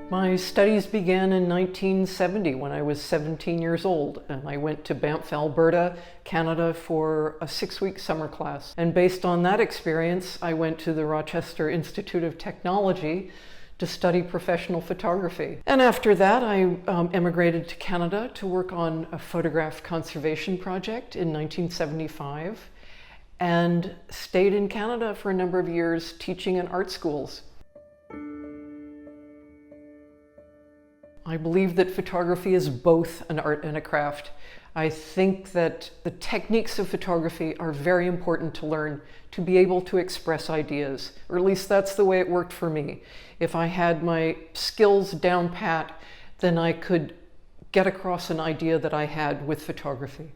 My studies began in 1970 when I was 17 years old, and I went to Banff, Alberta, Canada for a 6-week summer class. And based on that experience, I went to the Rossiter Institute of Technology to study professional photography. And after that, I emigrated to Canada to work on a photograph conservation project in 1975 and stayed in Canada for a number of years teaching in art schools. I believe that photography is both an art and a craft. I think that the techniques of photography are very important to learn to be able to express ideas, or at least that's the way it worked for me. If I had my skills down pat, then I could get across an idea that I had with photography.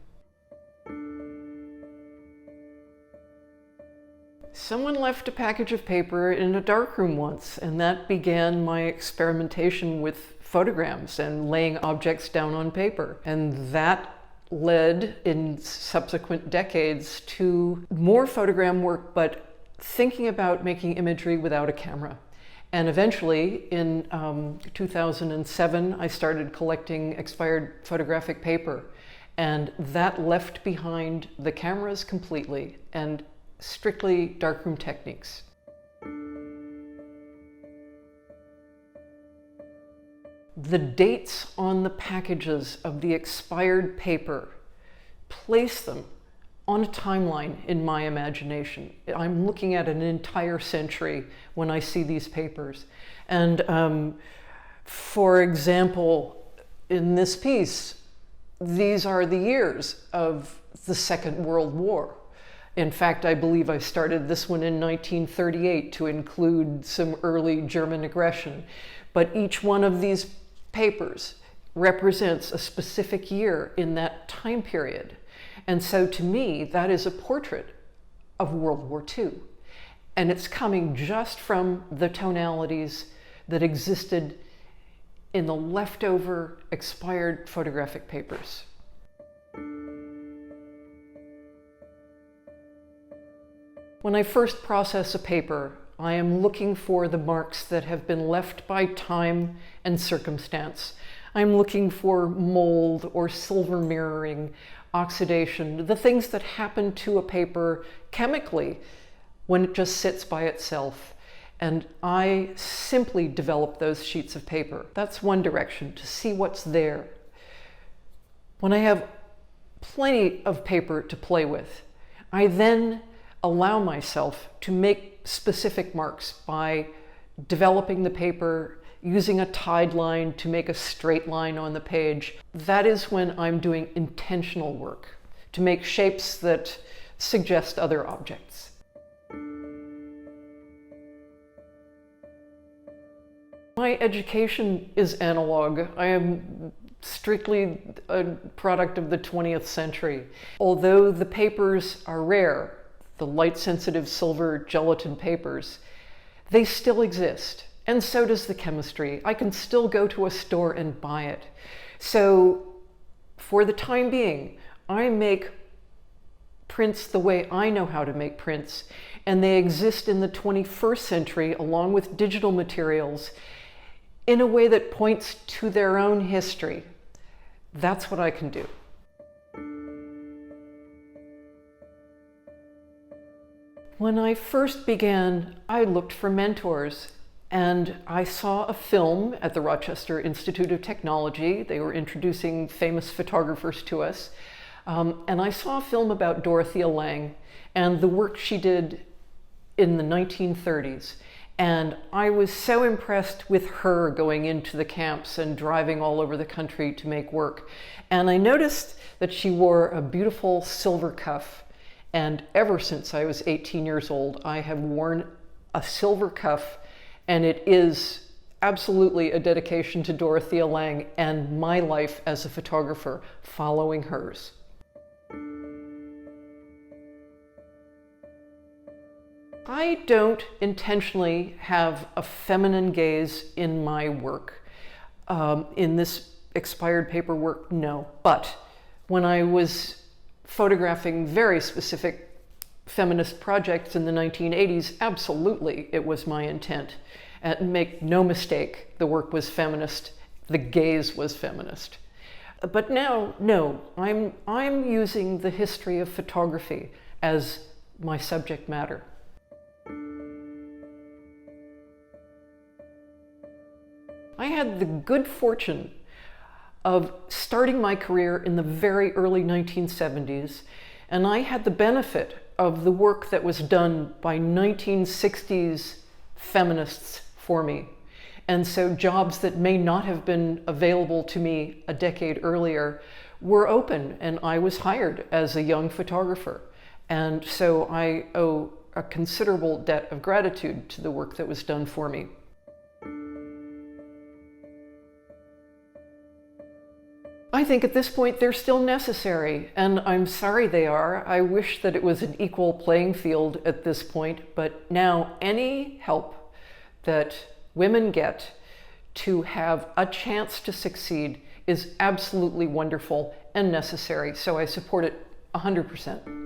Someone left a package of paper in a darkroom once, and that began my experimentation with photograms and laying objects down on paper. And that led in subsequent decades to more photogram work, but thinking about making imagery without a camera. And eventually, in 2007, I started collecting expired photographic paper. And that left behind the cameras completely and strictly darkroom techniques. The dates on the packages of the expired paper place them on a timeline in my imagination. I'm looking at an entire century when I see these papers. And for example, in this piece, these are the years of the Second World War. In fact, I believe I started this one in 1938 to include some early German aggression. But each one of these papers represents a specific year in that time period. And so to me, that is a portrait of World War II. And it's coming just from the tonalities that existed in the leftover expired photographic papers. When I first process a paper, I am looking for the marks that have been left by time and circumstance. I'm looking for mold or silver mirroring, oxidation, the things that happen to a paper chemically when it just sits by itself. And I simply develop those sheets of paper. That's one direction, to see what's there. When I have plenty of paper to play with, I then allow myself to make specific marks by developing the paper, using a tied line to make a straight line on the page. That is when I'm doing intentional work, to make shapes that suggest other objects. My education is analog. I am strictly a product of the 20th century. Although the papers are rare, the light-sensitive silver gelatin papers, they still exist. And so does the chemistry. I can still go to a store and buy it. So for the time being, I make prints the way I know how to make prints, and they exist in the 21st century along with digital materials in a way that points to their own history. That's what I can do. When I first began, I looked for mentors, and I saw a film at the Rossiter Institute of Technology. They were introducing famous photographers to us. And I saw a film about Dorothea Lange and the work she did in the 1930s. And I was so impressed with her going into the camps and driving all over the country to make work. And I noticed that she wore a beautiful silver cuff. And ever since I was 18 years old, I have worn a silver cuff, and it is absolutely a dedication to Dorothea Lange and my life as a photographer following hers. I don't intentionally have a feminine gaze in my work. In this expired paper work, no. But when I was photographing very specific feminist projects in the 1980s, absolutely, it was my intent. And make no mistake, the work was feminist, the gaze was feminist. But now, no, I'm using the history of photography as my subject matter. I had the good fortune of starting my career in the very early 1970s, and I had the benefit of the work that was done by 1960s feminists for me. And so jobs that may not have been available to me a decade earlier were open, and I was hired as a young photographer. And so I owe a considerable debt of gratitude to the work that was done for me. I think at this point they're still necessary, and I'm sorry they are. I wish that it was an equal playing field at this point, but now any help that women get to have a chance to succeed is absolutely wonderful and necessary, so I support it 100%.